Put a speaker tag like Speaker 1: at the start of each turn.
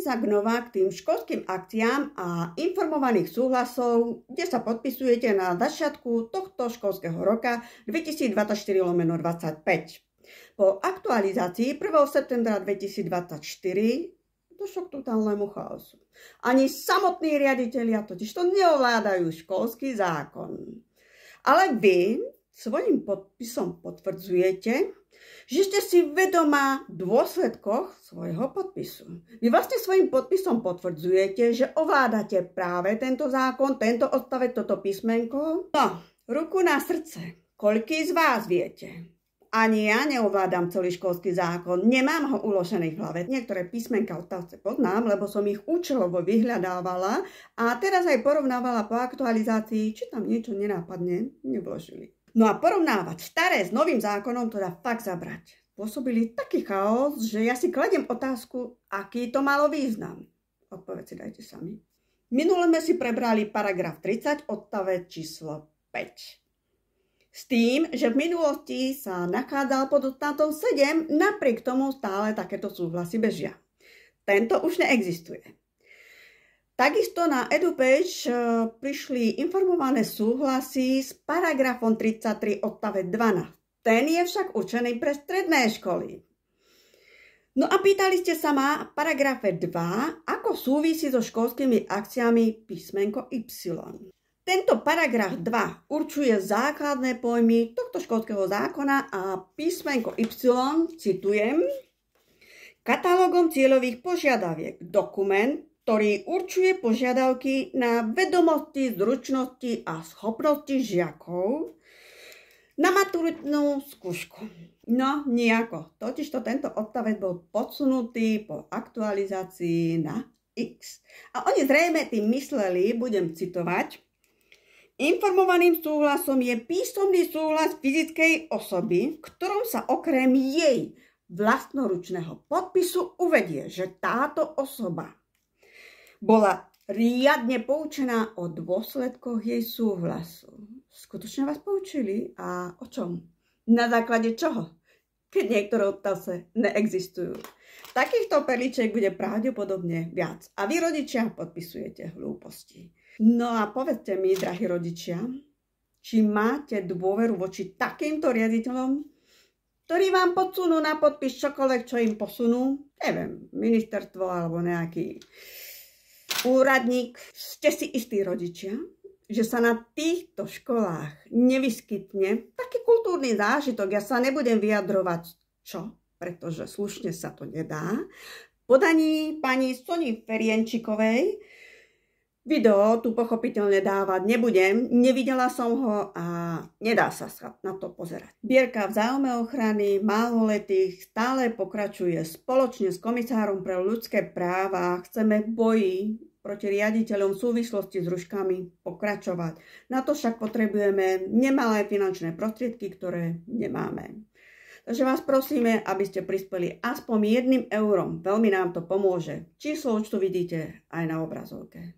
Speaker 1: sa znova k tým školským akciám a informovaných súhlasov, kde sa podpisujete na začiatku tohto školského roka 2024/25. Po aktualizácii 1. septembra 2024 došlo k totálnemu chaosu. Ani samotní riaditelia totižto neovládajú školský zákon. Ale vy svojím podpisom potvrdzujete, že ste si vedomá dôsledkoch svojho podpisu. Vy vlastne svojím podpisom potvrdzujete, že ovládate práve tento zákon, tento odstavec, toto písmenko. No, ruku na srdce, koľký z vás viete? Ani ja neovládam celý školský zákon, nemám ho uložený v hlave. Niektoré písmenka odstavce poznám, lebo som ich účelovo vyhľadávala a teraz aj porovnávala po aktualizácii, či tam niečo nenápadne nevložili. No a porovnávať staré s novým zákonom to dá fakt zabrať. Pôsobili taký chaos, že ja si kladiem otázku, aký to malo význam. Odpoveď si dajte sami. Minule sme si prebrali paragraf 30, odstavec číslo 5. S tým, že v minulosti sa nachádzal pod odstavcom 7, napriek tomu stále takéto súhlasy bežia. Tento už neexistuje. Takisto na EduPage prišli informované súhlasy s paragrafom 33 odstavec 12. Ten je však určený pre stredné školy. No a pýtali ste sa ma v paragrafe 2, ako súvisí so školskými akciami písmenko Y. Tento paragraf 2 určuje základné pojmy tohto školského zákona a písmenko Y, citujem, katalógom cieľových požiadaviek, dokument, ktorý určuje požiadavky na vedomosti, zručnosti a schopnosti žiakov na maturitnú skúšku. No, nejako. Totižto tento odstavec bol podsunutý po aktualizácii na X. A oni zrejme tým mysleli, budem citovať, informovaným súhlasom je písomný súhlas fyzickej osoby, v ktorom sa okrem jej vlastnoručného podpisu uvedie, že táto osoba bola riadne poučená o dôsledkoch jej súhlasu. Skutočne vás poučili? A o čom? Na základe čoho? Keď niektoré odstavce neexistujú. Takýchto perličiek bude pravdepodobne viac. A vy, rodičia, podpisujete hlúposti. No a povedzte mi, drahí rodičia, či máte dôveru voči takýmto riaditeľom, ktorí vám podsunú na podpis čokoľvek, čo im posunú? Neviem, ministerstvo alebo nejaký úradník. Ste si istí, rodičia, že sa na týchto školách nevyskytne taký kultúrny zážitok? Ja sa nebudem vyjadrovať čo, pretože slušne sa to nedá. Podaní pani Soni Ferienčikovej video tu pochopiteľne dávať nebudem, nevidela som ho a nedá sa na to pozerať. Zbierka v záujme ochrany maloletých stále pokračuje. Spoločne s komisárom pre ľudské práva chceme v boji proti riaditeľom v súvislosti s ruškami pokračovať. Na to však potrebujeme nemalé finančné prostriedky, ktoré nemáme. Takže vás prosíme, aby ste prispeli aspoň 1 eurom. Veľmi nám to pomôže. Číslo účtu vidíte aj na obrazovke.